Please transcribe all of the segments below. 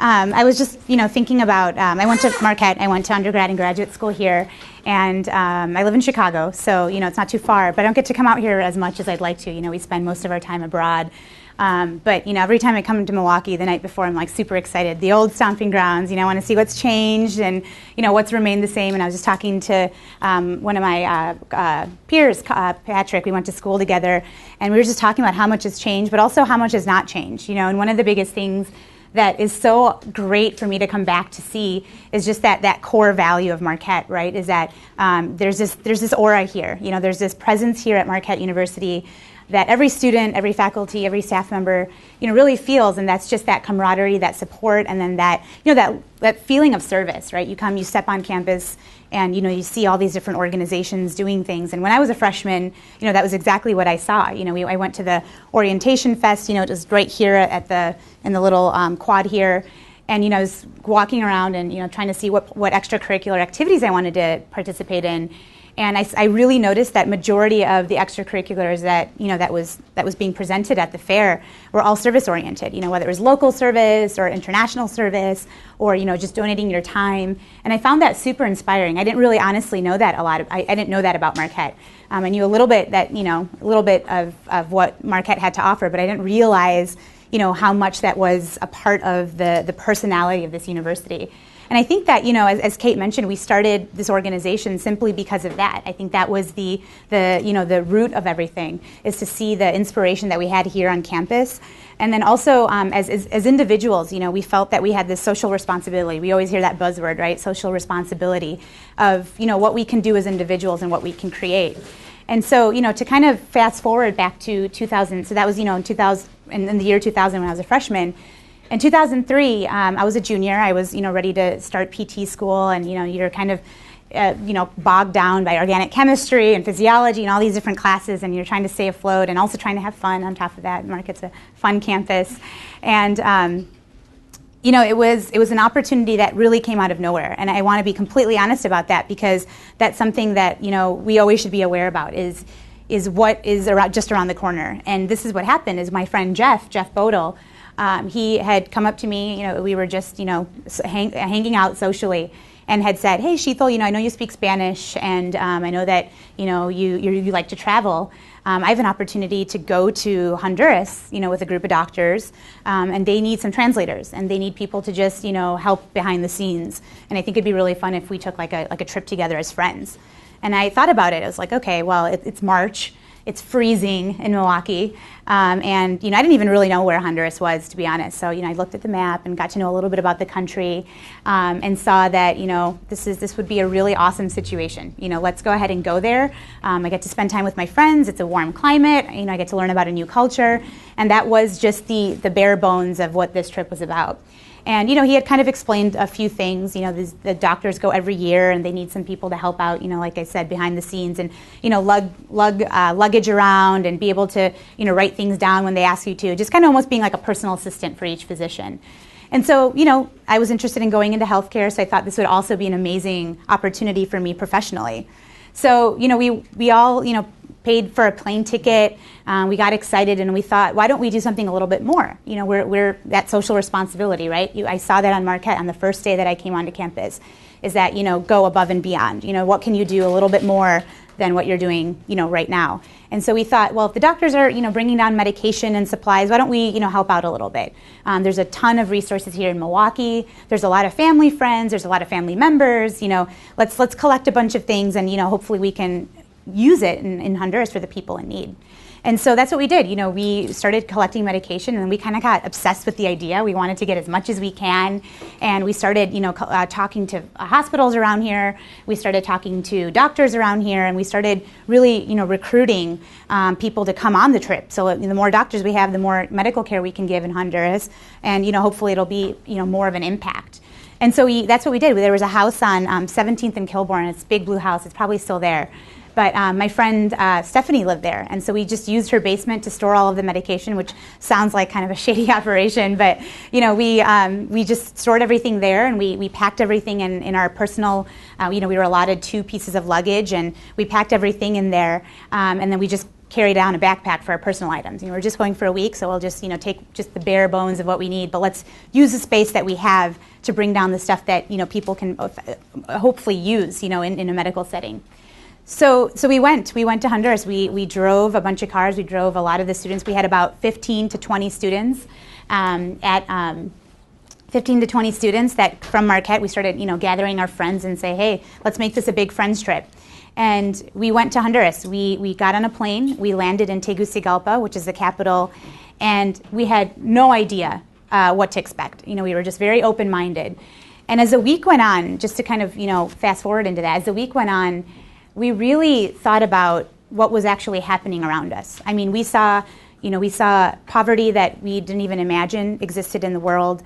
I was just, thinking about, I went to Marquette, I went to undergrad and graduate school here, and I live in Chicago, so, it's not too far, but I don't get to come out here as much as I'd like to. We spend most of our time abroad. But, every time I come to Milwaukee the night before, I'm like super excited. The old stomping grounds, I want to see what's changed and, what's remained the same. And I was just talking to one of my peers, Patrick. We went to school together, and we were just talking about how much has changed, but also how much has not changed. And one of the biggest things that is so great for me to come back to see is just that core value of Marquette, right? Is that there's this aura here. There's this presence here at Marquette University that every student, every faculty, every staff member, really feels, and that's just that camaraderie, that support, and then that, that feeling of service, right? You come, you step on campus, and you see all these different organizations doing things. And when I was a freshman, that was exactly what I saw. I went to the orientation fest, it was right here in the little quad here. And I was walking around and trying to see what extracurricular activities I wanted to participate in. And I really noticed that majority of the extracurriculars that was being presented at the fair were all service oriented. Whether it was local service or international service or just donating your time. And I found that super inspiring. I didn't really honestly know that a lot. I didn't know that about Marquette. I knew a little bit that a little bit of what Marquette had to offer, but I didn't realize how much that was a part of the personality of this university. And I think that, as Kate mentioned, we started this organization simply because of that. I think that was the root of everything, is to see the inspiration that we had here on campus. And then also, as individuals, we felt that we had this social responsibility. We always hear that buzzword, right? Social responsibility of, what we can do as individuals and what we can create. And so, to kind of fast forward back to 2000, so that was, in the year 2000 when I was a freshman. In 2003, I was a junior. I was, ready to start PT school, and you're kind of, bogged down by organic chemistry and physiology and all these different classes, and you're trying to stay afloat and also trying to have fun on top of that. Marquette's a fun campus, and it was an opportunity that really came out of nowhere, and I want to be completely honest about that, because that's something that we always should be aware about is what is just around the corner. And this is what happened: is my friend Jeff Bodel. He had come up to me, we were just, hanging out socially, and had said, "Hey, Shital, I know you speak Spanish, and I know that, you like to travel. I have an opportunity to go to Honduras, with a group of doctors, and they need some translators, and they need people to just, help behind the scenes. And I think it'd be really fun if we took like a trip together as friends." And I thought about it. I was like, okay, well, it's March. It's freezing in Milwaukee, and I didn't even really know where Honduras was, to be honest. So I looked at the map and got to know a little bit about the country, and saw that this would be a really awesome situation. Let's go ahead and go there. I get to spend time with my friends. It's a warm climate. I get to learn about a new culture, and that was just the bare bones of what this trip was about. And, he had kind of explained a few things. The doctors go every year, and they need some people to help out, like I said, behind the scenes, and, luggage around, and be able to, write things down when they ask you to, just kind of almost being like a personal assistant for each physician. And so, I was interested in going into healthcare, so I thought this would also be an amazing opportunity for me professionally. So, we all, paid for a plane ticket. We got excited, and we thought, why don't we do something a little bit more? We're that social responsibility, right? I saw that on Marquette on the first day that I came onto campus, is that, go above and beyond. What can you do a little bit more than what you're doing, right now? And so we thought, well, if the doctors are, bringing down medication and supplies, why don't we, help out a little bit? There's a ton of resources here in Milwaukee. There's a lot of family friends. There's a lot of family members. Let's collect a bunch of things, and, hopefully we can use it in Honduras for the people in need. And so that's what we did. We started collecting medication, and we kind of got obsessed with the idea. We wanted to get as much as we can, and we started, talking to hospitals around here. We started talking to doctors around here, and we started really, recruiting people to come on the trip. So the more doctors we have, the more medical care we can give in Honduras, and hopefully it'll be more of an impact. And so that's what we did. There was a house on 17th and Kilbourne. It's a big blue house. It's probably still there. But my friend Stephanie lived there, and so we just used her basement to store all of the medication, which sounds like kind of a shady operation. But we just stored everything there, and we packed everything in our personal. We were allotted 2 pieces of luggage, and we packed everything in there, and then we just carry down a backpack for our personal items. We're just going for a week, so we'll just take just the bare bones of what we need, but let's use the space that we have to bring down the stuff that people can hopefully use in a medical setting. So we went to Honduras. We drove a bunch of cars. We drove a lot of the students. We had about 15 to 20 students 15 to 20 students that from Marquette. We started gathering our friends and say, hey, let's make this a big friends trip. And we went to Honduras. We got on a plane. We landed in Tegucigalpa, which is the capital, and we had no idea what to expect. We were just very open-minded. And as the week went on, just to kind of fast forward into that, as the week went on, we really thought about what was actually happening around us. I mean, we saw poverty that we didn't even imagine existed in the world.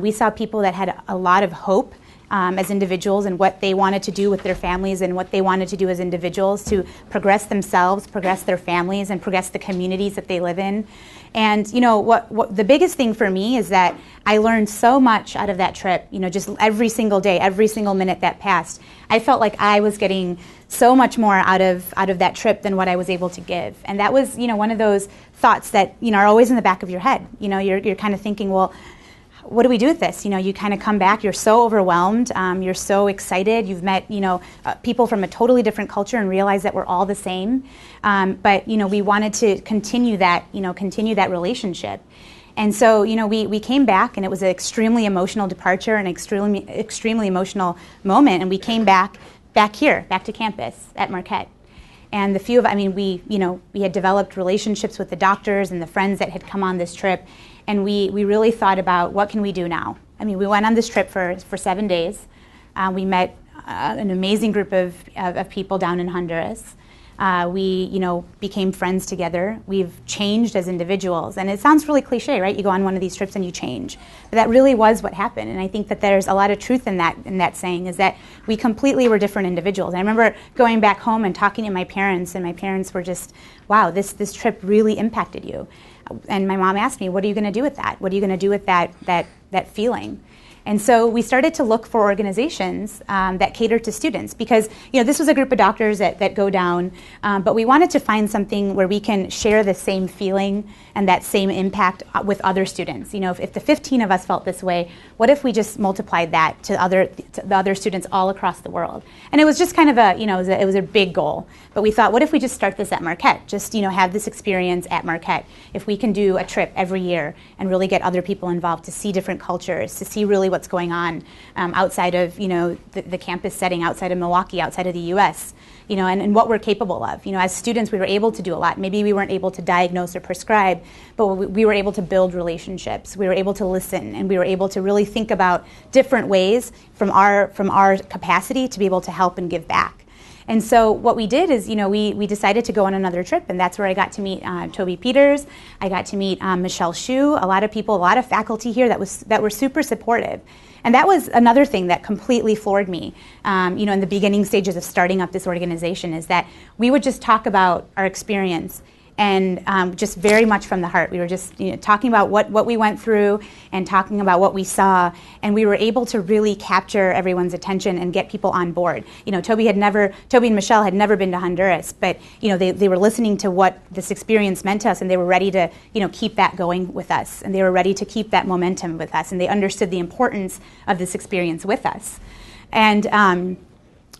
We saw people that had a lot of hope as individuals and what they wanted to do with their families and what they wanted to do as individuals to progress themselves, progress their families, and progress the communities that they live in. And what the biggest thing for me is that I learned so much out of that trip. Just every single day, every single minute that passed, I felt like I was getting so much more out of that trip than what I was able to give. And that was one of those thoughts that are always in the back of your head. You're kind of thinking, well, what do we do with this? You kind of come back, you're so overwhelmed, you're so excited, you've met, people from a totally different culture and realize that we're all the same. But, we wanted to continue that relationship. And so, we came back, and it was an extremely emotional departure, an extremely emotional moment, and we came back to campus at Marquette. And the few of, we had developed relationships with the doctors and the friends that had come on this trip, and we really thought about what can we do now. We went on this trip for 7 days. We met an amazing group of people down in Honduras. We became friends together. We've changed as individuals, and it sounds really cliche, right? You go on one of these trips and you change, but that really was what happened. And I think that there's a lot of truth in that saying, is that we completely were different individuals. And I remember going back home and talking to my parents, and my parents were just, wow, this trip really impacted you. And my mom asked me, what are you going to do with that? What are you going to do with that feeling? And so we started to look for organizations that cater to students, because this was a group of doctors that go down, but we wanted to find something where we can share the same feeling and that same impact with other students. If the 15 of us felt this way, what if we just multiplied that to the other students all across the world? And it was just kind of it was a big goal. But we thought, what if we just start this at Marquette? Just have this experience at Marquette. If we can do a trip every year and really get other people involved to see different cultures, to see really what's going on outside of the campus setting, outside of Milwaukee, outside of the U.S. And what we're capable of. As students, we were able to do a lot. Maybe we weren't able to diagnose or prescribe, but we were able to build relationships. We were able to listen, and we were able to really think about different ways from our capacity to be able to help and give back. And so what we did is, we decided to go on another trip, and that's where I got to meet Toby Peters. I got to meet Michelle Hsu, a lot of people, a lot of faculty here that were super supportive. And that was another thing that completely floored me, in the beginning stages of starting up this organization, is that we would just talk about our experience, and just very much from the heart. We were just talking about what we went through and talking about what we saw, and we were able to really capture everyone's attention and get people on board. Toby and Michelle had never been to Honduras, but they were listening to what this experience meant to us, and they were ready to keep that going with us, and they were ready to keep that momentum with us, and they understood the importance of this experience with us. And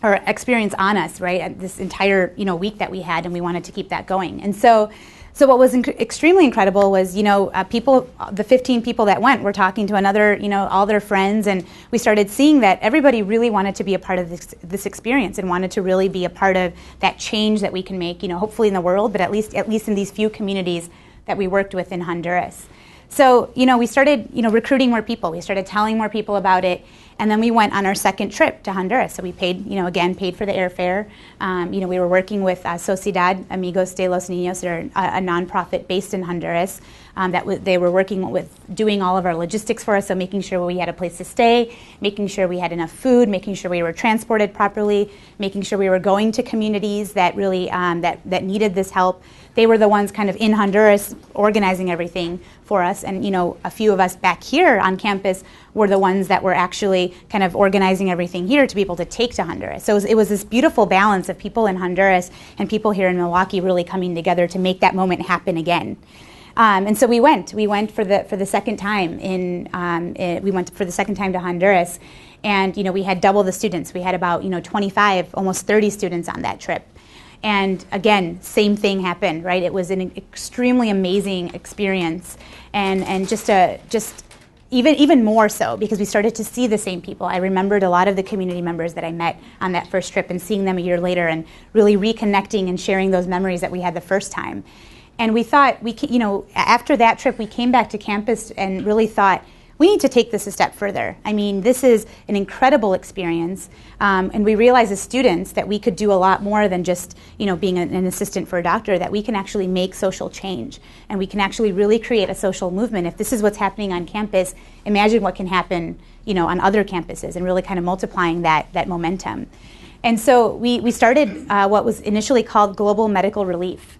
or experience on us, right? This entire week that we had, and we wanted to keep that going. And so what was extremely incredible was people, the 15 people that went, were talking to another, all their friends, and we started seeing that everybody really wanted to be a part of this experience and wanted to really be a part of that change that we can make, hopefully in the world, but at least in these few communities that we worked with in Honduras. So we started recruiting more people. We started telling more people about it. And then we went on our second trip to Honduras. So we paid, paid for the airfare. We were working with Sociedad Amigos de los Niños. They're a nonprofit based in Honduras. They were working with doing all of our logistics for us, so making sure we had a place to stay, making sure we had enough food, making sure we were transported properly, making sure we were going to communities that really that needed this help. They were the ones kind of in Honduras organizing everything for us. And a few of us back here on campus were the ones that were actually kind of organizing everything here to be able to take to Honduras. So it was this beautiful balance of people in Honduras and people here in Milwaukee really coming together to make that moment happen again. And so we went for the second time we went for the second time to Honduras, and we had double the students. We had about 25, almost 30 students on that trip. And again, same thing happened, right? It was an extremely amazing experience, and just even more so because we started to see the same people. I remembered a lot of the community members that I met on that first trip and seeing them a year later and really reconnecting and sharing those memories that we had the first time. And we thought, after that trip, we came back to campus and really thought, we need to take this a step further. I mean, this is an incredible experience, and we realized as students that we could do a lot more than just, being an assistant for a doctor, that we can actually make social change, and we can actually really create a social movement. If this is what's happening on campus, imagine what can happen, on other campuses, and really kind of multiplying that momentum. And so we started what was initially called Global Medical Relief.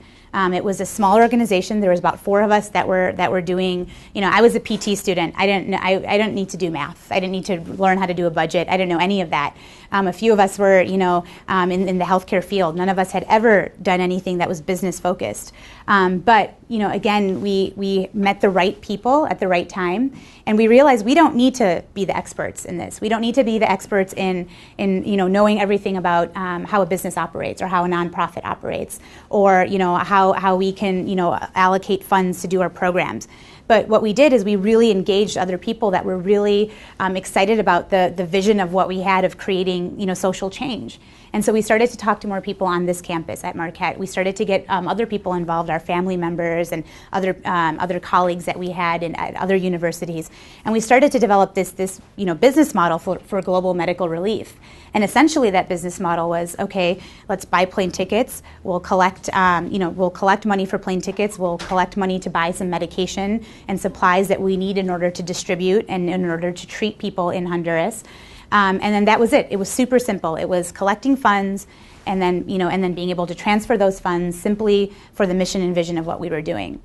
It was a small organization. There was about 4 of us that were doing. I was a PT student. I didn't need to do math. I didn't need to learn how to do a budget. I didn't know any of that. A few of us were, in the healthcare field. None of us had ever done anything that was business focused. But again, we met the right people at the right time, and we realized we don't need to be the experts in this. We don't need to be the experts in knowing everything about how a business operates or how a nonprofit operates, or how we can allocate funds to do our programs. But what we did is we really engaged other people that were really excited about the vision of what we had of creating social change. And so we started to talk to more people on this campus at Marquette. We started to get other people involved, our family members and other colleagues that we had at other universities. And we started to develop this business model for global medical relief. And essentially that business model was, okay, let's buy plane tickets. We'll collect money for plane tickets. We'll collect money to buy some medication and supplies that we need in order to distribute and in order to treat people in Honduras. And then that was it. It was super simple. It was collecting funds and then being able to transfer those funds simply for the mission and vision of what we were doing.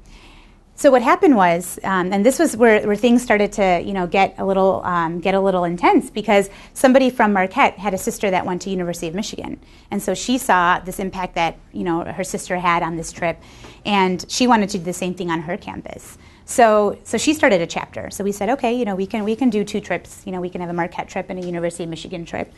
So what happened was, and this was where things started to get a little intense, because somebody from Marquette had a sister that went to University of Michigan, and so she saw this impact that her sister had on this trip, and she wanted to do the same thing on her campus. So she started a chapter. So we said, okay, we can do 2 trips. We can have a Marquette trip and a University of Michigan trip.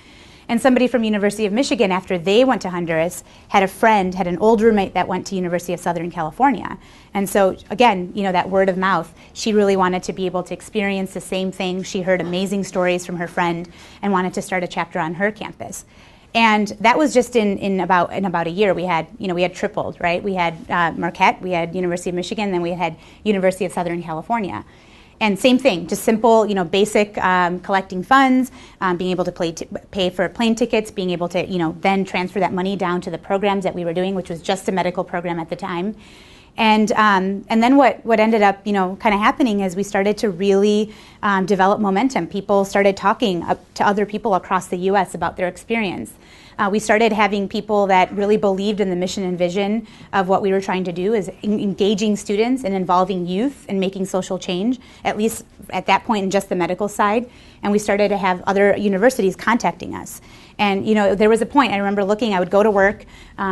And somebody from University of Michigan, after they went to Honduras, had an old roommate that went to University of Southern California. And so again, that word of mouth, she really wanted to be able to experience the same thing. She heard amazing stories from her friend and wanted to start a chapter on her campus. And that was just in about a year. We had tripled, right? We had Marquette, we had University of Michigan, then we had University of Southern California. And same thing, just simple, basic collecting funds, being able to pay for plane tickets, being able to, then transfer that money down to the programs that we were doing, which was just a medical program at the time. And then what ended up, kind of happening is we started to really develop momentum. People started talking to other people across the U.S. about their experience. We started having people that really believed in the mission and vision of what we were trying to do, is engaging students and involving youth and making social change, at least at that point in just the medical side. And we started to have other universities contacting us. And there was a point, I remember I would go to work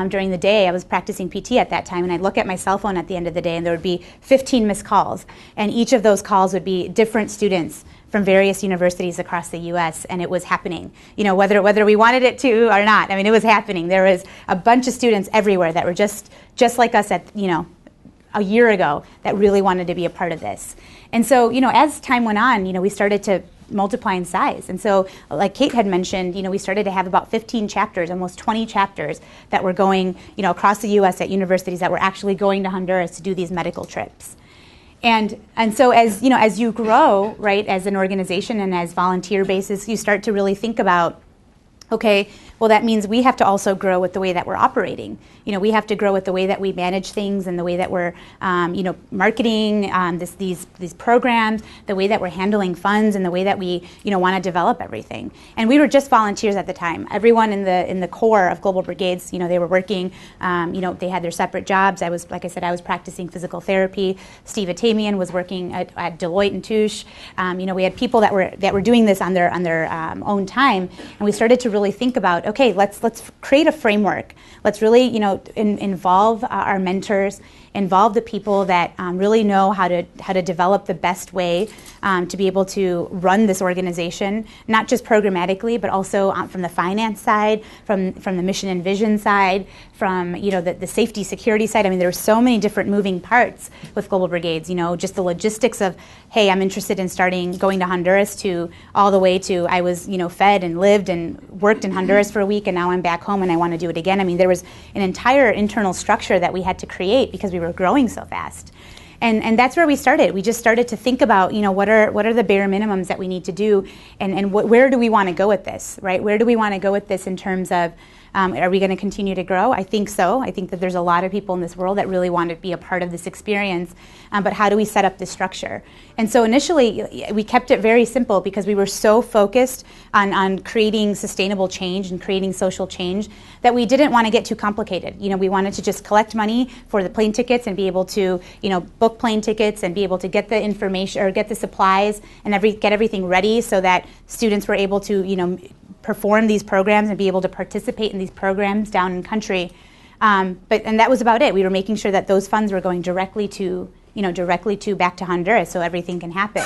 during the day. I was practicing PT at that time, and I'd look at my cell phone at the end of the day, and there would be 15 missed calls. And each of those calls would be different students from various universities across the U.S., and it was happening. Whether we wanted it to or not, I mean, it was happening. There was a bunch of students everywhere that were just like us at, a year ago, that really wanted to be a part of this. And so, as time went on, we started to multiply in size. And so, like Kate had mentioned, we started to have about 15 chapters, almost 20 chapters that were going, across the U.S. at universities that were actually going to Honduras to do these medical trips. And so as you grow, right, as an organization and as volunteer basis, you start to really think about, okay, Well, that means we have to also grow with the way that we're operating. We have to grow with the way that we manage things and the way that we're, marketing these programs, the way that we're handling funds, and the way that we, want to develop everything. And we were just volunteers at the time. Everyone in the core of Global Brigades, they were working. They had their separate jobs. Like I said, I was practicing physical therapy. Steve Atamian was working at Deloitte and Touche. We had people that were doing this on their own time, and we started to really think about, okay, let's create a framework. Let's really involve our mentors, involve the people that really know how to develop the best way to be able to run this organization, not just programmatically, but also from the finance side, from the mission and vision side, from the safety security side. I mean, there were so many different moving parts with Global Brigades. Just the logistics of, hey, I'm interested in going to Honduras, to all the way to I was fed and lived and worked in Honduras for a week, and now I'm back home and I want to do it again. I mean, there was an entire internal structure that we had to create because we were growing so fast. And that's where we started. We just started to think about, what are the bare minimums that we need to do, and where do we want to go with this, right? Where do we want to go with this in terms of, are we going to continue to grow? I think so. I think that there's a lot of people in this world that really want to be a part of this experience, but how do we set up this structure? And so initially, we kept it very simple because we were so focused on creating sustainable change and creating social change that we didn't want to get too complicated. We wanted to just collect money for the plane tickets and be able to, book plane tickets and be able to get the information or get the supplies and get everything ready so that students were able to, perform these programs and be able to participate in these programs down in country. And that was about it. We were making sure that those funds were going directly to back to Honduras so everything can happen.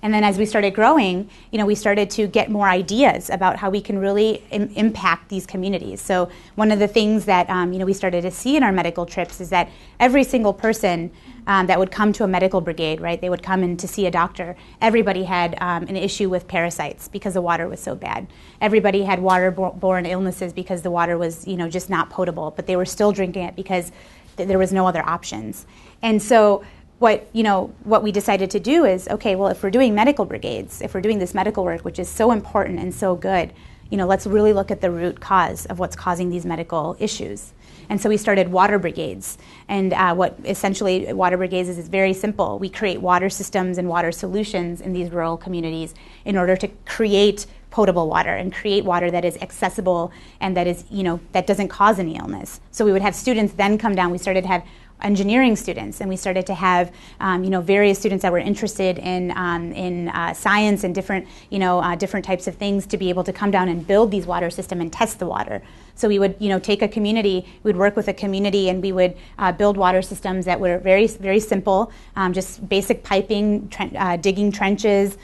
And then as we started growing, we started to get more ideas about how we can really impact these communities. So one of the things that we started to see in our medical trips is that every single person that would come to a medical brigade, right? They would come in to see a doctor. Everybody had an issue with parasites because the water was so bad. Everybody had waterborne illnesses because the water was, just not potable, but they were still drinking it because there was no other options. And so what we decided to do is, okay, well, if we're doing medical brigades, if we're doing this medical work, which is so important and so good, let's really look at the root cause of what's causing these medical issues. And so we started water brigades. And what essentially water brigades is very simple. We create water systems and water solutions in these rural communities in order to create potable water and create water that is accessible and that is, that doesn't cause any illness. So we would have students then come down. We started to have engineering students, and we started to have various students that were interested in science and different types of things to be able to come down and build these water systems and test the water. So we would take a community, we would work with a community, and we would build water systems that were very, very simple, just basic piping, digging trenches,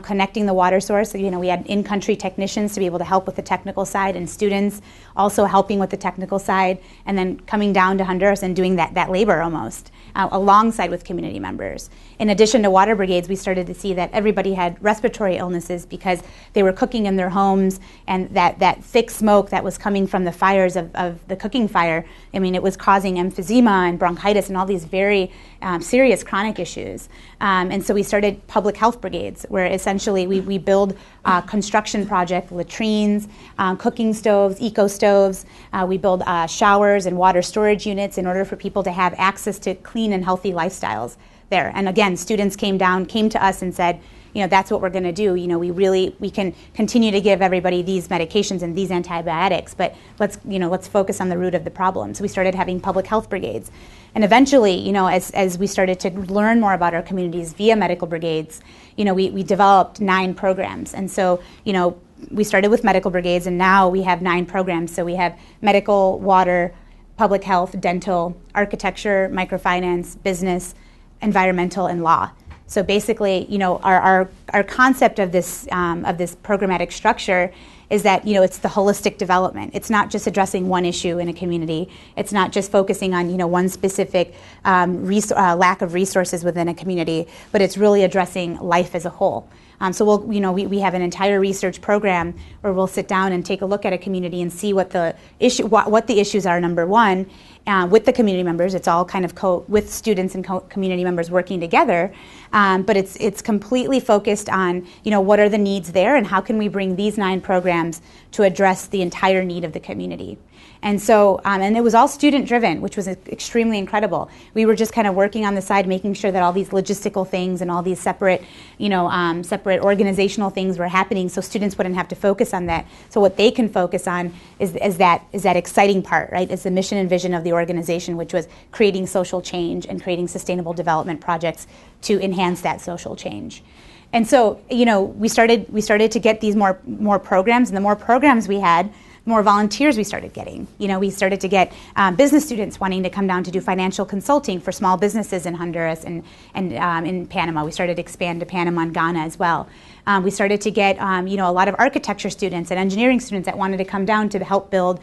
connecting the water source. So, we had in-country technicians to be able to help with the technical side, and students also helping with the technical side, and then coming down to Honduras and doing that labor almost, alongside with community members. In addition to water brigades, we started to see that everybody had respiratory illnesses because they were cooking in their homes, and that thick smoke that was coming from the fires of the cooking fire, it was causing emphysema and bronchitis and all these very serious chronic issues. And so we started public health brigades, where essentially we build construction project, latrines, cooking stoves, eco stoves. We build showers and water storage units in order for people to have access to clean and healthy lifestyles there. And again, students came to us and said, that's what we're going to do. We can continue to give everybody these medications and these antibiotics, but let's focus on the root of the problem. So we started having public health brigades. And eventually, as we started to learn more about our communities via medical brigades, we developed 9 programs. And so, we started with medical brigades, and now we have 9 programs. So we have medical, water, public health, dental, architecture, microfinance, business, environmental, and law. So basically, our concept of this programmatic structure is that it's the holistic development. It's not just addressing one issue in a community. It's not just focusing on one specific lack of resources within a community, but it's really addressing life as a whole. So we have an entire research program where we'll sit down and take a look at a community and see what the issues are, number one, with the community members. It's all kind of with students and community members working together, but it's completely focused on, what are the needs there and how can we bring these 9 programs to address the entire need of the community. And so, and it was all student-driven, which was extremely incredible. We were just kind of working on the side, making sure that all these logistical things and all these separate, separate organizational things were happening, so students wouldn't have to focus on that. So what they can focus on is that exciting part, right? It's the mission and vision of the organization, which was creating social change and creating sustainable development projects to enhance that social change. And so, we started to get these more programs, and the more programs we had, more volunteers we started getting. We started to get business students wanting to come down to do financial consulting for small businesses in Honduras and in Panama. We started to expand to Panama and Ghana as well. We started to get a lot of architecture students and engineering students that wanted to come down to help build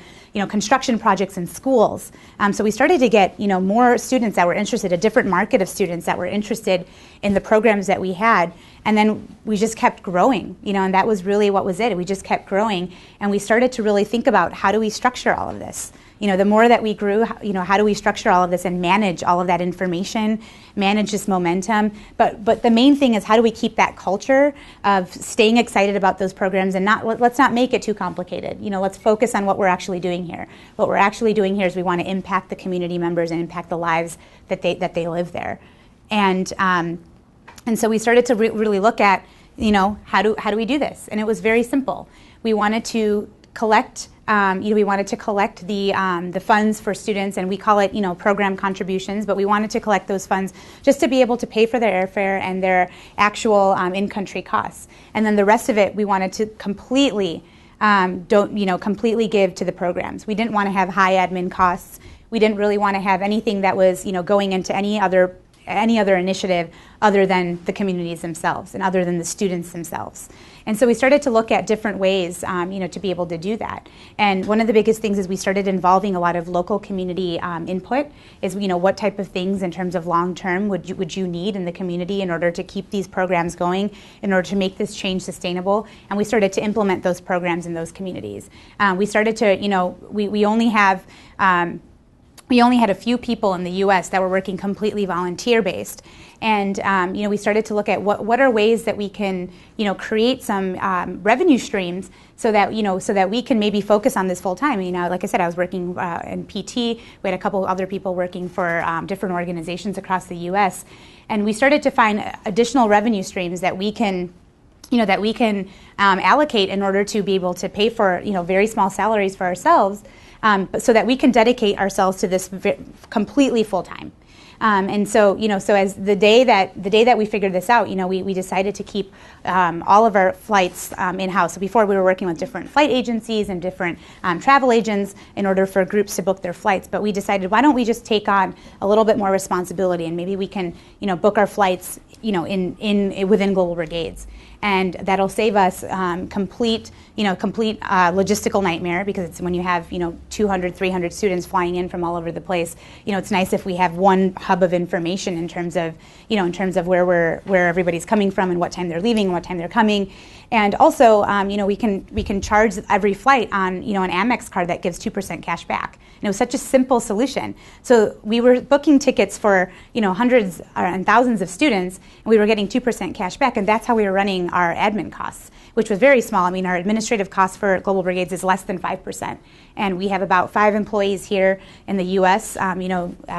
construction projects in schools. So we started to get more students that were interested, a different market of students that were interested in the programs that we had. And then we just kept growing, and that was really what was it. We just kept growing, and we started to really think about, how do we structure all of this? The more that we grew, how do we structure all of this and manage all of that information, manage this momentum? But the main thing is, how do we keep that culture of staying excited about those programs and let's not make it too complicated. Let's focus on what we're actually doing here. What we're actually doing here is we want to impact the community members and impact the lives that they live there. And so we started to really look at, how do we do this? And it was very simple. We wanted to collect, the funds for students, and we call it, program contributions. But we wanted to collect those funds just to be able to pay for their airfare and their actual in-country costs. And then the rest of it, we wanted to completely give to the programs. We didn't want to have high admin costs. We didn't really want to have anything that was, going into any other initiative other than the communities themselves and other than the students themselves. And so we started to look at different ways, to be able to do that. And one of the biggest things is we started involving a lot of local community input. Is what type of things in terms of long term would you need in the community in order to keep these programs going, in order to make this change sustainable? And we started to implement those programs in those communities. We started to, we only have. We only had a few people in the U.S. that were working completely volunteer-based, and we started to look at what are ways that we can, create some revenue streams so that we can maybe focus on this full time. Like I said, I was working in PT. We had a couple other people working for different organizations across the U.S., and we started to find additional revenue streams that we can. Allocate in order to be able to pay for very small salaries for ourselves, but so that we can dedicate ourselves to this completely full time. And so as the day that we figured this out, we decided to keep all of our flights in-house. So before we were working with different flight agencies and different travel agents in order for groups to book their flights. But we decided, why don't we just take on a little bit more responsibility, and maybe we can book our flights within Global Brigades. And that'll save us complete logistical nightmare, because it's when you have 200, 300 students flying in from all over the place. It's nice if we have one hub of information in terms of where everybody's coming from and what time they're leaving and what time they're coming. And also, we can charge every flight on an Amex card that gives 2% cash back. And it was such a simple solution. So we were booking tickets for hundreds and thousands of students, and we were getting 2% cash back, and that's how we were running our admin costs, which was very small. Our administrative cost for Global Brigades is less than 5%, and we have about 5 employees here in the U.S.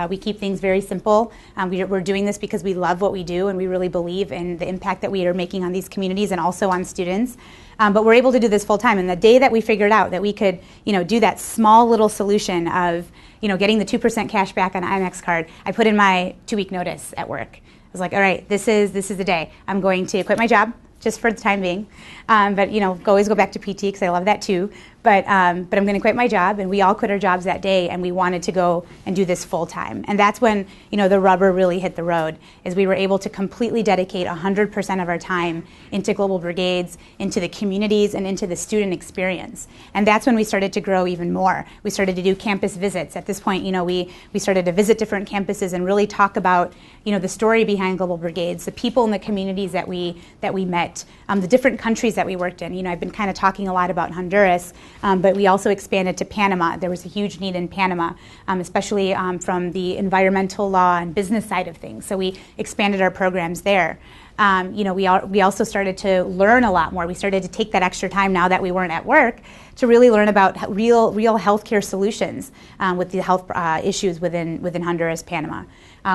We keep things very simple. We're doing this because we love what we do, and we really believe in the impact that we are making on these communities and also on students. But we're able to do this full time. And the day that we figured out that we could, do that small little solution of, getting the 2% cash back on an Amex card, I put in my 2-week notice at work. I was like, all right, this is the day. I'm going to quit my job, just for the time being. But always go back to PT because I love that too. But I'm going to quit my job, and we all quit our jobs that day, and we wanted to go and do this full time. And that's when the rubber really hit the road. Is we were able to completely dedicate 100% of our time into Global Brigades, into the communities, and into the student experience. And that's when we started to grow even more. We started to do campus visits. At this point, we started to visit different campuses and really talk about the story behind Global Brigades, the people in the communities that we met, the different countries that we worked in. I've been kind of talking a lot about Honduras. but we also expanded to Panama. There was a huge need in Panama, especially from the environmental law and business side of things. So we expanded our programs there. We also started to learn a lot more. We started to take that extra time now that we weren't at work to really learn about real healthcare solutions with the health issues within Honduras, Panama.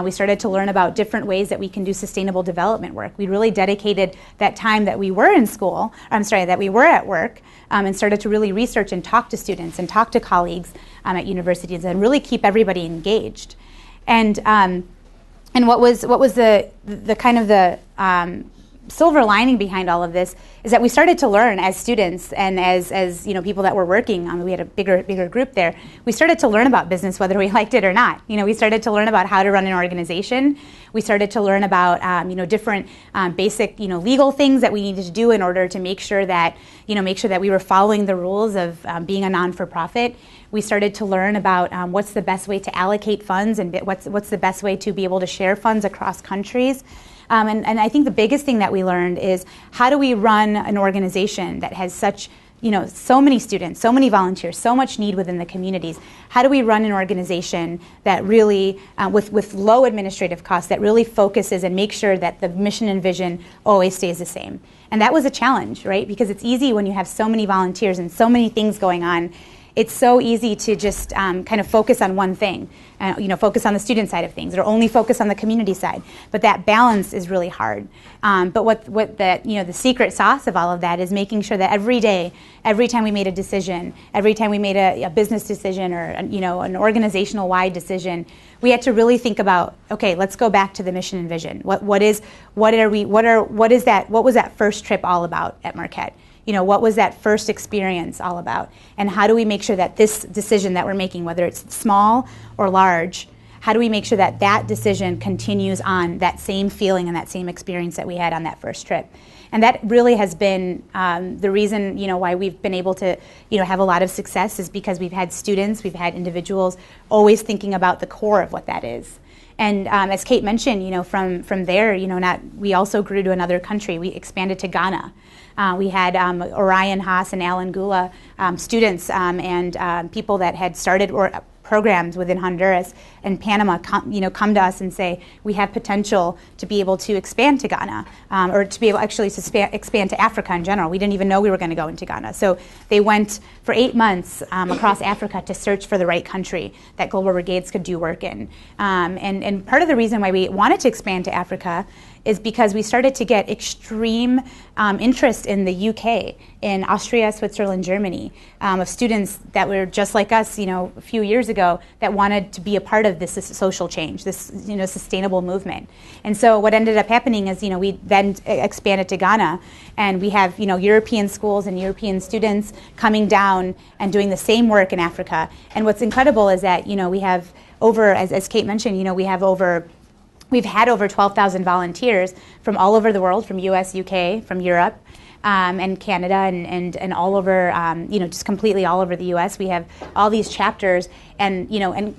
We started to learn about different ways that we can do sustainable development work. We really dedicated that time that we were in school, that we were at work, and started to really research and talk to students and talk to colleagues at universities and really keep everybody engaged. And what was the kind of the silver lining behind all of this is that we started to learn as students and as people that were working. We had a bigger group there. We started to learn about business whether we liked it or not. We started to learn about how to run an organization. We started to learn about different basic legal things that we needed to do in order to make sure that we were following the rules of being a non-for-profit. We started to learn about what's the best way to allocate funds and what's the best way to be able to share funds across countries. And I think the biggest thing that we learned is how do we run an organization that has such, so many students, so many volunteers, so much need within the communities. How do we run an organization that really, with low administrative costs, that really focuses and makes sure that the mission and vision always stays the same? And that was a challenge, right? Because it's easy when you have so many volunteers and so many things going on. It's so easy to just kind of focus on one thing, focus on the student side of things, or only focus on the community side. But that balance is really hard. But what the secret sauce of all of that is making sure that every day, every time we made a decision, every time we made a business decision or an organizational-wide decision, we had to really think about, okay, let's go back to the mission and vision. What was that first trip all about at Marquette? What was that first experience all about? And how do we make sure that this decision that we're making, whether it's small or large, how do we make sure that that decision continues on that same feeling and that same experience that we had on that first trip? And that really has been the reason, why we've been able to, have a lot of success is because we've had students, we've had individuals always thinking about the core of what that is. And as Kate mentioned, from there, we also grew to another country. We expanded to Ghana. We had Orion Haas and Alan Gula, students and people that had started programs within Honduras and Panama come to us and say, we have potential to be able to expand to Ghana, or to be able actually to expand to Africa in general. We didn't even know we were going to go into Ghana. So they went for 8 months across Africa to search for the right country that Global Brigades could do work in. And part of the reason why we wanted to expand to Africa is because we started to get extreme interest in the UK, in Austria, Switzerland, Germany, of students that were just like us, a few years ago, that wanted to be a part of this social change, this sustainable movement. And so what ended up happening is, we then expanded to Ghana, and we have European schools and European students coming down and doing the same work in Africa. And what's incredible is that we have over, as Kate mentioned, we've had over 12,000 volunteers from all over the world, from US, UK, from Europe, and Canada, and all over, just completely all over the US. We have all these chapters, and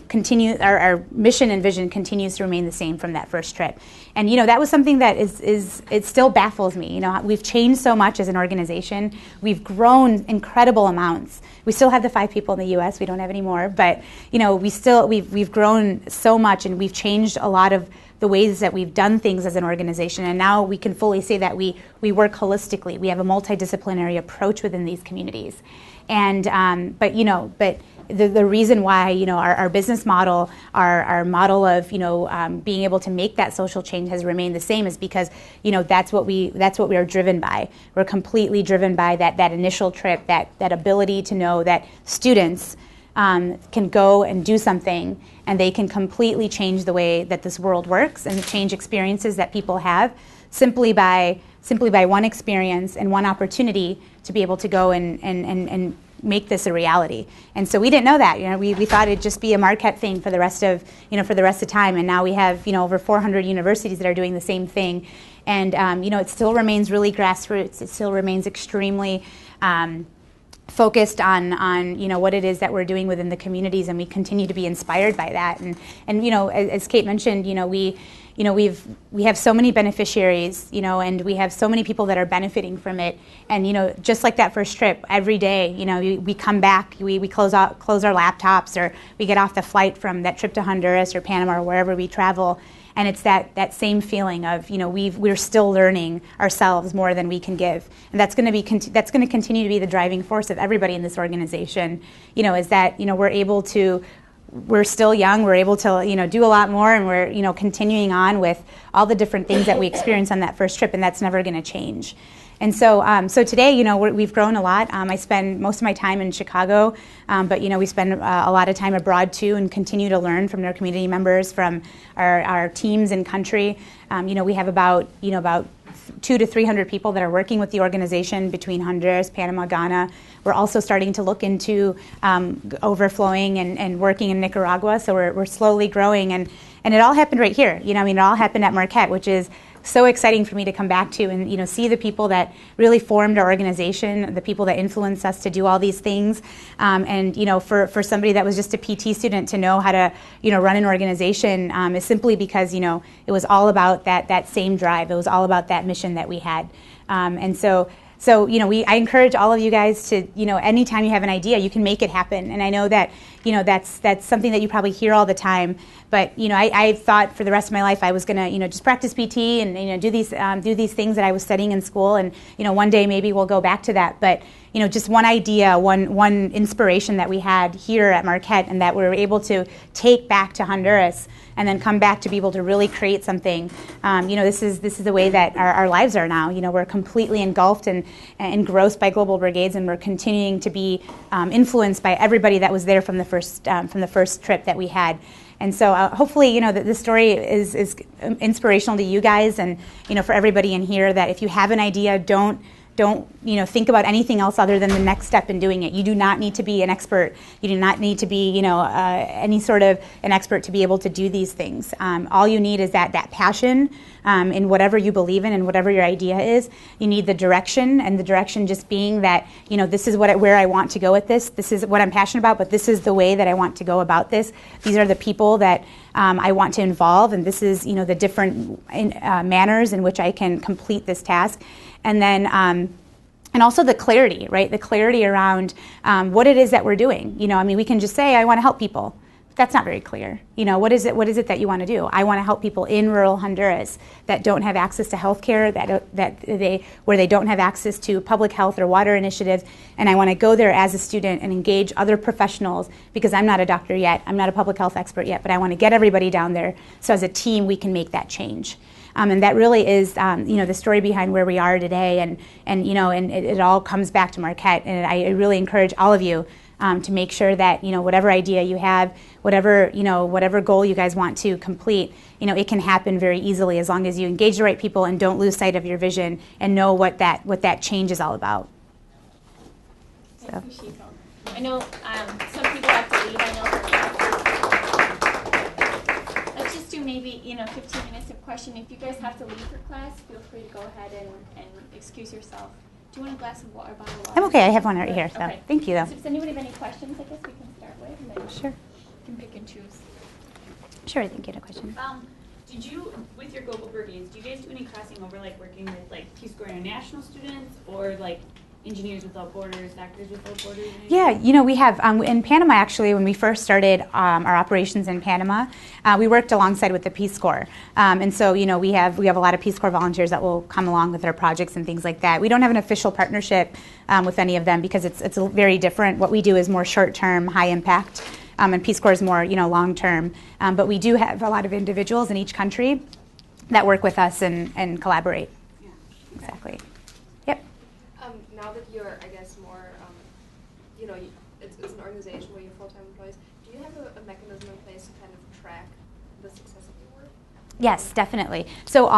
continue, our mission and vision continues to remain the same from that first trip. And that was something that it still baffles me. We've changed so much as an organization. We've grown incredible amounts. We still have the 5 people in the US. We don't have any more, but we've grown so much, and we've changed a lot of the ways that we've done things as an organization, and now we can fully say that we work holistically. We have a multidisciplinary approach within these communities, and but the reason why our business model, our model of being able to make that social change has remained the same is because that's what we are driven by. We're completely driven by that initial trip, that ability to know that students can go and do something, and they can completely change the way that this world works and change experiences that people have simply by one experience and one opportunity to be able to go and make this a reality. And so we didn't know that. We thought it'd just be a Marquette thing for the rest of time. And now we have over 400 universities that are doing the same thing. And it still remains really grassroots. It still remains extremely focused on what it is that we're doing within the communities, and we continue to be inspired by that. And as Kate mentioned, we have so many beneficiaries, and we have so many people that are benefiting from it. And just like that first trip, every day, we come back, we close our laptops, or we get off the flight from that trip to Honduras or Panama or wherever we travel. And it's that same feeling of we're still learning ourselves more than we can give, and that's going to continue to be the driving force of everybody in this organization. Is that we're still young, we're able to do a lot more, and we're continuing on with all the different things that we experienced on that first trip, and that's never going to change. And so today, we've grown a lot. I spend most of my time in Chicago, but we spend a lot of time abroad too, and continue to learn from their community members, from our teams in country. We have about 200 to 300 people that are working with the organization between Honduras, Panama, Ghana. We're also starting to look into overflowing and working in Nicaragua. So we're slowly growing, and it all happened right here. It all happened at Marquette, which is so exciting for me to come back to and see the people that really formed our organization, the people that influenced us to do all these things, and for somebody that was just a PT student to know how to run an organization is simply because it was all about that same drive. It was all about that mission that we had, and so I encourage all of you guys to anytime you have an idea, you can make it happen. And I know that that's something that you probably hear all the time. But I thought for the rest of my life I was gonna just practice PT and do these things that I was studying in school, and one day maybe we'll go back to that. But just one idea, one inspiration that we had here at Marquette, and that we were able to take back to Honduras, and then come back to be able to really create something. This is the way that our lives are now. We're completely engulfed and engrossed by Global Brigades, and we're continuing to be influenced by everybody that was there from the first trip that we had. And so hopefully, that this story is inspirational to you guys, and for everybody in here, that if you have an idea, don't think about anything else other than the next step in doing it. You do not need to be an expert. You do not need to be any sort of an expert to be able to do these things. All you need is that passion in whatever you believe in and whatever your idea is. You need the direction, and the direction just being that this is where I want to go with this. This is what I'm passionate about, but this is the way that I want to go about this. These are the people that I want to involve, and this is the different manners in which I can complete this task. And then, and also the clarity, right? The clarity around what it is that we're doing. We can just say, I want to help people. That's not very clear. What is it that you want to do? I want to help people in rural Honduras that don't have access to health care, where they don't have access to public health or water initiatives. And I want to go there as a student and engage other professionals, because I'm not a doctor yet. I'm not a public health expert yet, but I want to get everybody down there so as a team we can make that change. And that really is, the story behind where we are today, and it all comes back to Marquette. And I really encourage all of you to make sure that whatever idea you have, whatever goal you guys want to complete, it can happen very easily as long as you engage the right people and don't lose sight of your vision and know what that change is all about. Thank you, Shital. I know some people have to leave. I know. Let's just do maybe 15 minutes of question. If you guys have to leave for class, feel free to go ahead and excuse yourself. Do you want a glass of water, bottle of water? I'm okay. I have one right here. So okay. Thank you, though. So does anybody have any questions? I guess we can start with. And then Sure. You can pick and choose. Sure. I think you had a question. Did you, with your Global Brigades, do you guys do any crossing over, like working with Peace Corps International students, or Engineers Without Borders, Doctors Without Borders? Yeah, we have in Panama, actually, when we first started our operations in Panama, we worked alongside with the Peace Corps, and so we have a lot of Peace Corps volunteers that will come along with our projects and things like that. We don't have an official partnership with any of them because it's very different. What we do is more short-term, high impact, and Peace Corps is more long-term. But we do have a lot of individuals in each country that work with us and collaborate. Yeah. Exactly. Now that you're, I guess, more, it's an organization where you're full-time employees, do you have a mechanism in place to kind of track the success of your work? Yes, definitely. So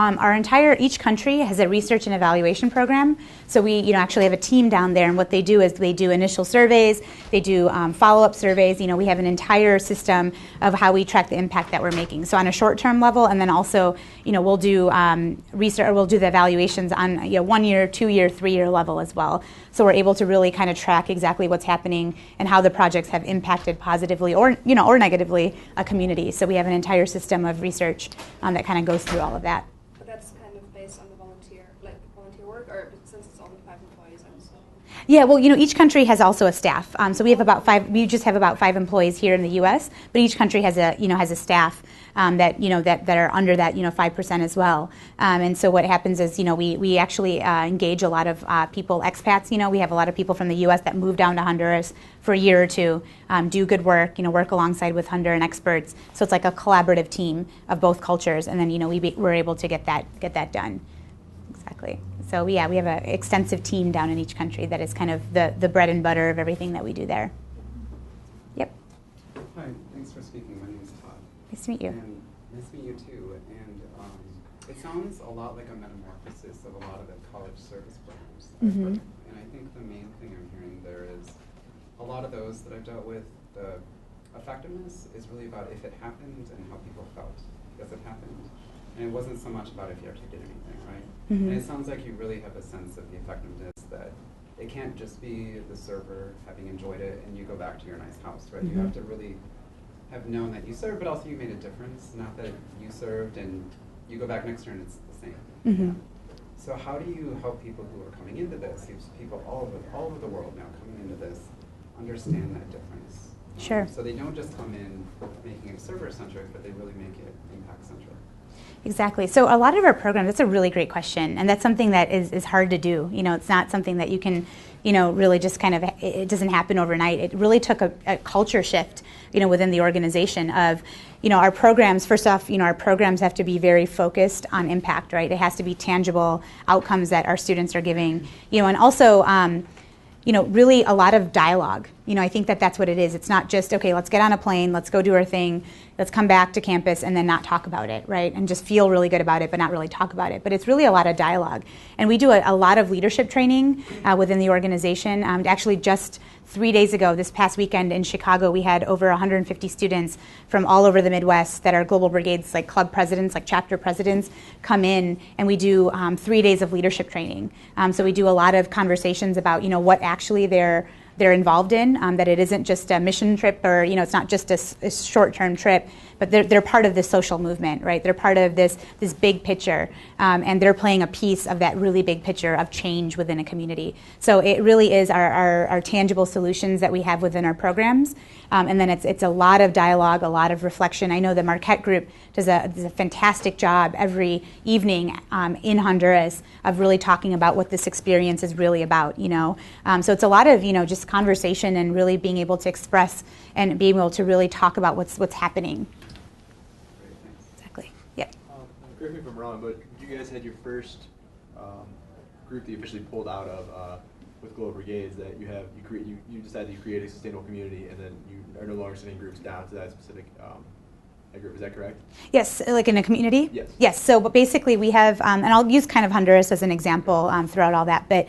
each country has a research and evaluation program. So we actually have a team down there, and what they do is they do initial surveys, they do follow-up surveys. We have an entire system of how we track the impact that we're making. So on a short-term level, and then also we'll do research, or we'll do the evaluations on 1 year, 2 year, 3 year level as well. So we're able to really kind of track exactly what's happening and how the projects have impacted positively or negatively a community. So we have an entire system of research that kind of goes through all of that. But that's kind of based on the volunteer work, or since it's only 5 employees, I'm assuming. Yeah, well, each country has also a staff. So we have about 5. We just have about 5 employees here in the U.S., but each country has a staff that are under that 5% as well. And so what happens is we actually engage a lot of people, expats. We have a lot of people from the U.S. that move down to Honduras for a year or two, do good work, work alongside with Honduran experts. So it's like a collaborative team of both cultures, and then we're able to get that done. Exactly. So we have an extensive team down in each country that is kind of the bread and butter of everything that we do there. Yep. Hi, thanks for speaking. My name is Todd. Nice to meet you. And nice to meet you too. And it sounds a lot like a metamorphosis of a lot of the college service programs. Mm-hmm. And I think the main thing I'm hearing there is a lot of those that I've dealt with, the effectiveness is really about if it happened and how people felt because it happened. And it wasn't so much about if you actually did anything, right? Mm-hmm. And it sounds like you really have a sense of the effectiveness that it can't just be the server having enjoyed it and you go back to your nice house, right? Mm-hmm. You have to really have known that you served, but also you made a difference, not that you served and you go back next year and it's the same. Mm-hmm. Yeah. So how do you help people who are coming into this, these people all over the world now coming into this, understand that difference? Sure. So they don't just come in making it server-centric, but they really make it impact-centric. Exactly. So a lot of our programs, that's a really great question, and that's something that is hard to do. It's not something that you can, really just kind of, it doesn't happen overnight. It really took a culture shift, within the organization of, our programs, first off, our programs have to be very focused on impact, right? It has to be tangible outcomes that our students are giving, and also, really a lot of dialogue. I think that's what it is. It's not just, okay, let's get on a plane, let's go do our thing, let's come back to campus and then not talk about it, right? And just feel really good about it, but not really talk about it. But it's really a lot of dialogue. And we do a lot of leadership training within the organization. Actually, just 3 days ago, this past weekend in Chicago, we had over 150 students from all over the Midwest that are Global Brigades, like club presidents, like chapter presidents, come in, and we do 3 days of leadership training. So we do a lot of conversations about, what actually they're involved in, that it isn't just a mission trip or, it's not just a short-term trip, but they're part of this social movement, right? They're part of this big picture, and they're playing a piece of that really big picture of change within a community. So it really is our tangible solutions that we have within our programs, and then it's a lot of dialogue, a lot of reflection. I know the Marquette group does a fantastic job every evening in Honduras of really talking about what this experience is really about, So it's a lot of, just conversation and really being able to express and being able to really talk about what's happening. Great, thanks. Exactly. Yep. Correct me if I'm wrong, but you guys had your first group that you officially pulled out of with Global Brigades that you decided to create a sustainable community, and then you are no longer sending groups down to that specific group. Is that correct? Yes, like in a community? Yes. Yes, so but basically we have, and I'll use kind of Honduras as an example throughout all that, but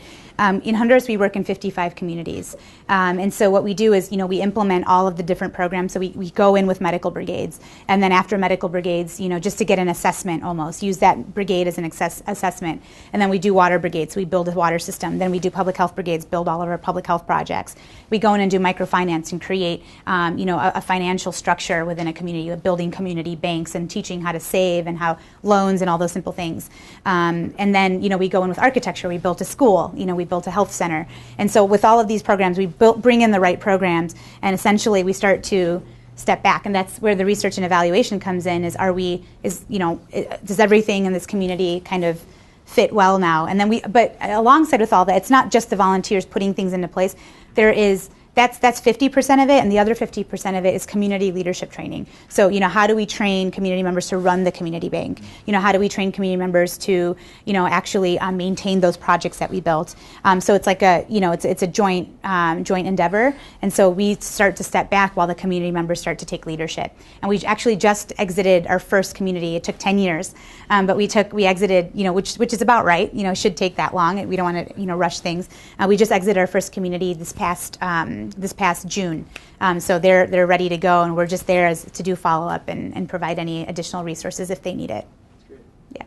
in Honduras we work in 55 communities. And so what we do is, we implement all of the different programs. So we go in with medical brigades, and then after medical brigades, just to get an assessment almost, use that brigade as an assessment. And then we do water brigades, so we build a water system. Then we do public health brigades, build all of our public health projects. We go in and do microfinance and create, a financial structure within a community, building community banks and teaching how to save and how loans and all those simple things. And then, we go in with architecture. We built a school, we built a health center. And so with all of these programs, we bring in the right programs, and essentially we start to step back. And that's where the research and evaluation comes in, does everything in this community kind of fit well now? And then but alongside with all that, it's not just the volunteers putting things into place. There is That's 50% of it, and the other 50% of it is community leadership training. So, how do we train community members to run the community bank? How do we train community members to, actually maintain those projects that we built? So it's like it's a joint endeavor, and so we start to step back while the community members start to take leadership. And we actually just exited our first community. It took 10 years, but we exited, which is about right. Should take that long. We don't want to, rush things. We just exited our first community this past June. So they're ready to go, and we're just there to do follow-up and provide any additional resources if they need it. That's great. Yeah.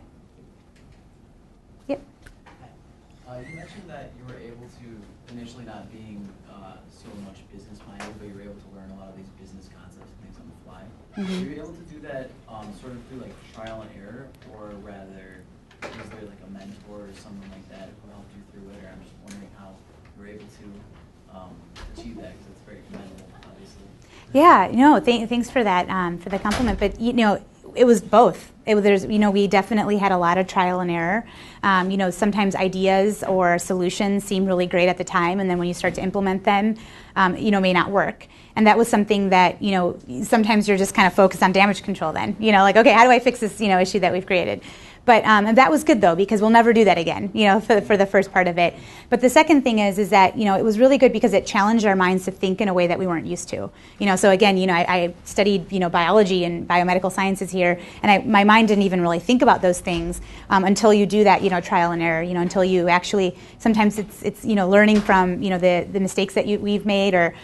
Yep. You mentioned that you were able to, initially not being so much business-minded, but you were able to learn a lot of these business concepts and things on the fly. Mm-hmm. Were you able to do that sort of through like trial and error, or rather, was there like a mentor or someone like that who helped you through it? Or I'm just wondering how you were able to achieve that, because it's very commendable, obviously. Yeah, thanks for that, for the compliment. But it was both. We definitely had a lot of trial and error. Sometimes ideas or solutions seem really great at the time, and then when you start to implement them, may not work. And that was something that, sometimes you're just kind of focused on damage control then. Like, okay, how do I fix this, issue that we've created? But and that was good, though, because we'll never do that again, for the first part of it. But the second thing is that, it was really good because it challenged our minds to think in a way that we weren't used to. So again, I studied, biology and biomedical sciences here, and my mind didn't even really think about those things until you do that, trial and error, until you actually, sometimes it's learning from, the mistakes that we've made or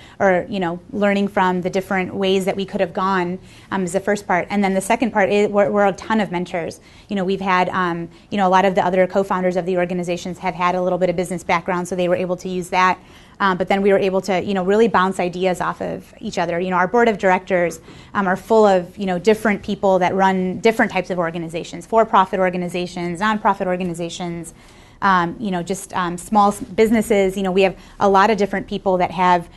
learning from the different ways that we could have gone is the first part. And then the second part is we're a ton of mentors. We've had, a lot of the other co-founders of the organizations have had a little bit of business background, so they were able to use that. But then we were able to, really bounce ideas off of each other. Our board of directors are full of, different people that run different types of organizations, for-profit organizations, nonprofit organizations, just small businesses. We have a lot of different people that have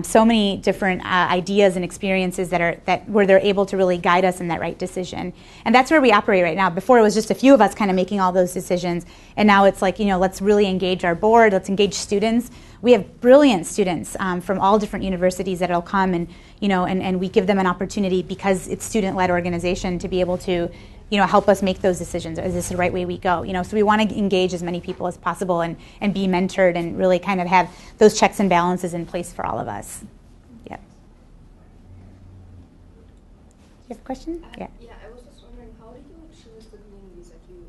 so many different ideas and experiences where they're able to really guide us in that right decision. And that's where we operate right now. Before it was just a few of us kind of making all those decisions, and now it's like, let's really engage our board, let's engage students. We have brilliant students from all different universities that'll come and, and we give them an opportunity, because it's student-led organization, to be able to help us make those decisions. Is this the right way we go? So we want to engage as many people as possible and be mentored and really kind of have those checks and balances in place for all of us. Yeah. Do you have a question? Yeah. Yeah, I was just wondering, how did you choose the communities that you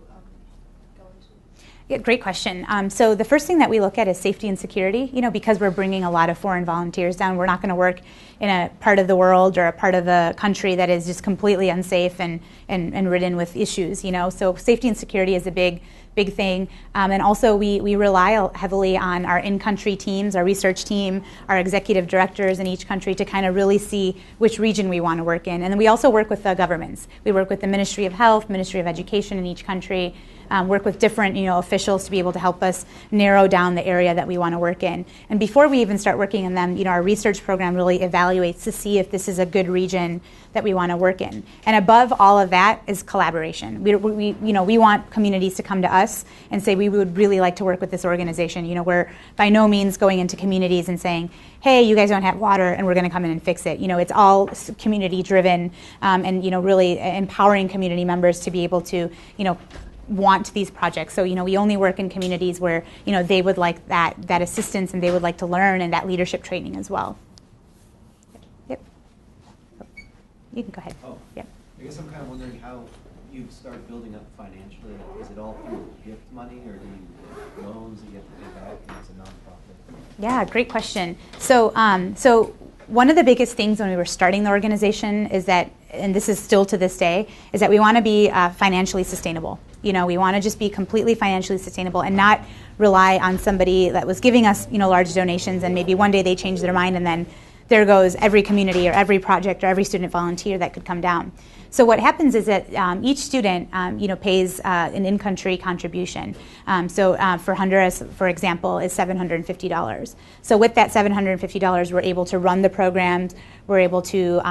go into? Yeah, great question. So the first thing that we look at is safety and security. Because we're bringing a lot of foreign volunteers down, we're not going to work in a part of the world or a part of the country that is just completely unsafe and ridden with issues. So safety and security is a big thing. And also we rely heavily on our in-country teams, our research team, our executive directors in each country to kind of really see which region we want to work in. And then we also work with the governments. We work with the Ministry of Health, Ministry of Education in each country. Work with different officials to be able to help us narrow down the area that we want to work in. And before we even start working in them, our research program really evaluates to see if this is a good region that we want to work in. And above all of that is collaboration. We want communities to come to us and say, we would really like to work with this organization. We're by no means going into communities and saying, hey, you guys don't have water and we're going to come in and fix it. It's all community driven and really empowering community members to be able to want these projects. So we only work in communities where they would like that assistance and they would like to learn, and that leadership training as well. Yep. You can go ahead. Oh, yeah. I guess I'm kind of wondering how you start building up financially. Is it all through gift money, or do you get loans that you have to pay back, and it's a nonprofit? Yeah, great question. So one of the biggest things when we were starting the organization is that, and this is still to this day, is that we want to be financially sustainable. We want to just be completely financially sustainable and not rely on somebody that was giving us, large donations, and maybe one day they change their mind and then there goes every community or every project or every student volunteer that could come down. So what happens is that each student, pays an in-country contribution. For Honduras, for example, is $750. So with that $750, we're able to run the programs. We're able to,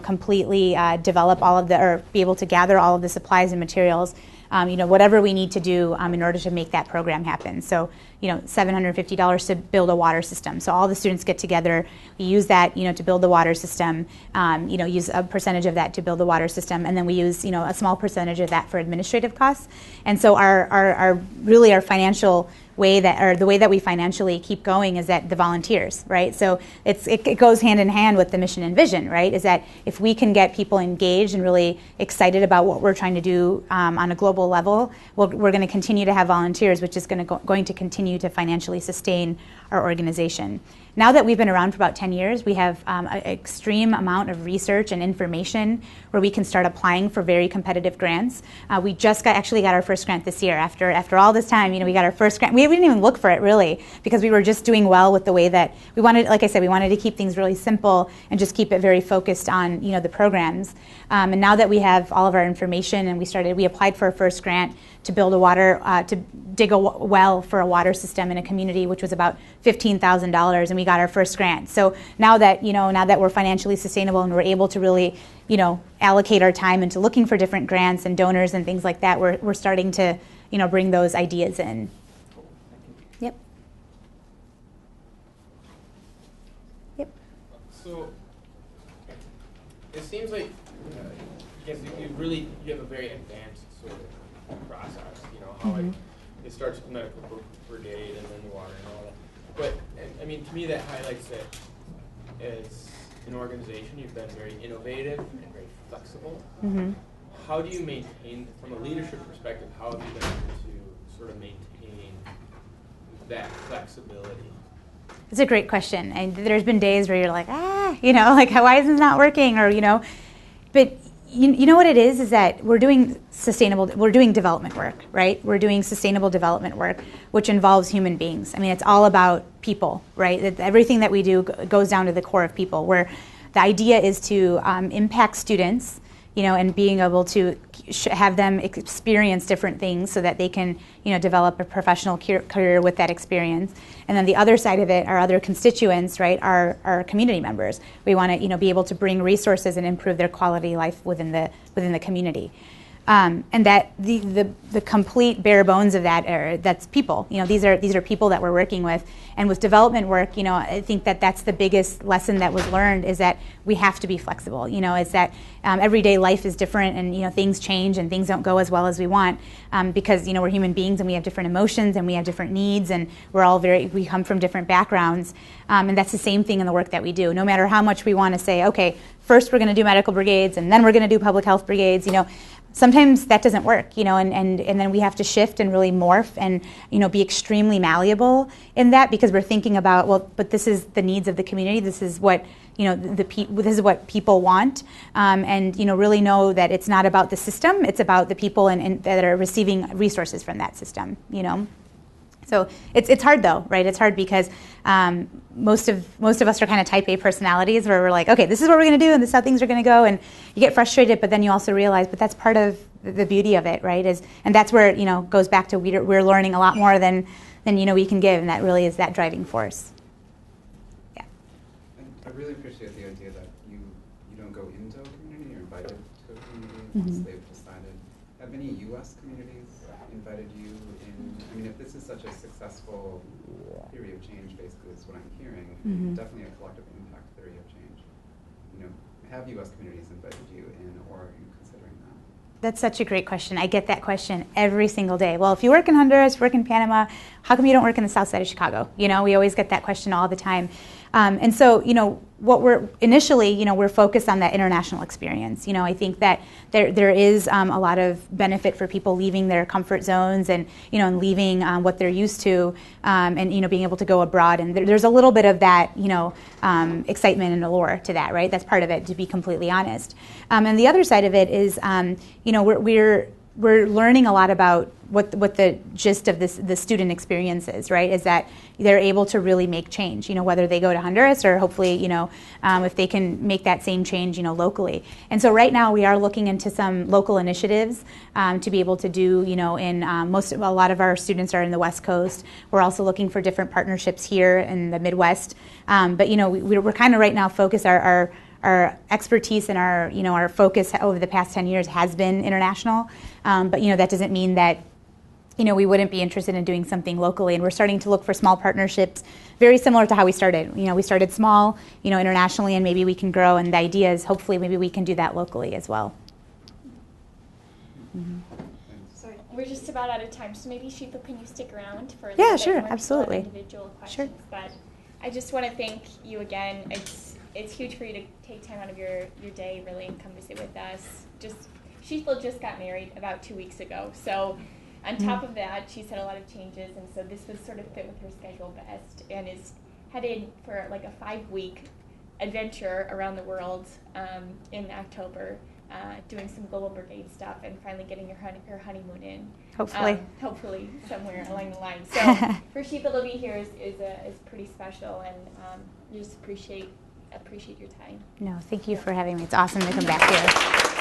completely develop all of or be able to gather all of the supplies and materials. Whatever we need to do in order to make that program happen. So, $750 to build a water system. So all the students get together, we use that, to build the water system, use a percentage of that to build the water system, and then we use, a small percentage of that for administrative costs. And so our financial way the way that we financially keep going is that the volunteers, right? So it goes hand in hand with the mission and vision, right? Is that if we can get people engaged and really excited about what we're trying to do on a global level, we're going to continue to have volunteers, which is going to continue to financially sustain our organization. Now that we've been around for about 10 years, we have an extreme amount of research and information where we can start applying for very competitive grants. We just actually got our first grant this year. After all this time, we got our first grant. We didn't even look for it really because we were just doing well with the way that we wanted. Like I said, we wanted to keep things really simple and just keep it very focused on the programs. And now that we have all of our information and we applied for our first grant to build to dig a well for a water system in a community, which was about $15,000, and we got our first grant. So now that we're financially sustainable and we're able to really allocate our time into looking for different grants and donors and things like that, we're starting to bring those ideas in. Yep. Yep. So it seems like I guess you have a very advanced sort of process. How it starts with medical brigade and then the water and all that. But I mean, to me, that highlights that as an organization, you've been very innovative and very flexible. Mm-hmm. How do you maintain, from a leadership perspective, how have you been able to sort of maintain that flexibility? It's a great question. And there's been days where you're like, why is this not working? Or, but you know what it is that we're doing development work, right? We're doing sustainable development work, which involves human beings. I mean, it's all about people, right? Everything that we do goes down to the core of people, where the idea is to impact students, and being able to have them experience different things so that they can, develop a professional career with that experience. And then the other side of it, our other constituents, right, are our community members. We want to, be able to bring resources and improve their quality of life within the community. And that the complete bare bones of that's people. These are people that we're working with. And with development work, I think that's the biggest lesson that was learned is that we have to be flexible. It's that everyday life is different, and things change and things don't go as well as we want because we're human beings and we have different emotions and we have different needs, and we come from different backgrounds. And that's the same thing in the work that we do. No matter how much we want to say, okay, first we're going to do medical brigades and then we're going to do public health brigades. Sometimes that doesn't work, and then we have to shift and really morph and, be extremely malleable in that because we're thinking about, but this is the needs of the community. This is what, this is what people want. And, really know that it's not about the system. It's about the people and that are receiving resources from that system, So it's hard though, right? It's hard because most of us are kind of type A personalities where we're like, okay, this is what we're going to do and this is how things are going to go, and you get frustrated, but then you also realize, but that's part of the beauty of it, right? And that's where goes back to we're learning a lot more than we can give, and that really is that driving force. Yeah. And I really appreciate the idea that you don't go into a community, you're invited to a community once they've decided. Have any U.S. communities invited you in? I mean, if this is such a successful theory of change, basically, is what I'm hearing, definitely a collective impact theory of change. Have U.S. communities invited you in, or are you considering that? That's such a great question. I get that question every single day. Well, if you work in Honduras, work in Panama, how come you don't work in the south side of Chicago? We always get that question all the time. And so, what we're initially, we're focused on that international experience. I think that there is a lot of benefit for people leaving their comfort zones and, and leaving what they're used to and, being able to go abroad. And there's a little bit of that, excitement and allure to that, right? That's part of it, to be completely honest. And the other side of it is, we're learning a lot about what the gist of the student experience is, right? Is that they're able to really make change, whether they go to Honduras or hopefully, if they can make that same change, locally. And so right now we are looking into some local initiatives to be able to do, in a lot of our students are in the West Coast. We're also looking for different partnerships here in the Midwest. But, we're kind of right now focused our expertise and our focus over the past 10 years has been international, but that doesn't mean that we wouldn't be interested in doing something locally. And we're starting to look for small partnerships, very similar to how we started. We started small, internationally, and maybe we can grow. And the idea is hopefully maybe we can do that locally as well. Mm-hmm. Sorry, we're just about out of time, so maybe Shital, can you stick around for a Yeah, little sure, bit more absolutely. individual questions? Sure. But I just want to thank you again. It's huge for you to take time out of your day really and come visit with us. Shital just got married about 2 weeks ago, so on top of that, she's had a lot of changes, and so this was sort of fit with her schedule best, and is headed for like a 5-week adventure around the world in October, doing some Global Brigade stuff, and finally getting her honeymoon in. Hopefully. Hopefully somewhere along the line. So for Shital to be here is pretty special, and we just appreciate your time. No, thank you for having me. It's awesome to come back here.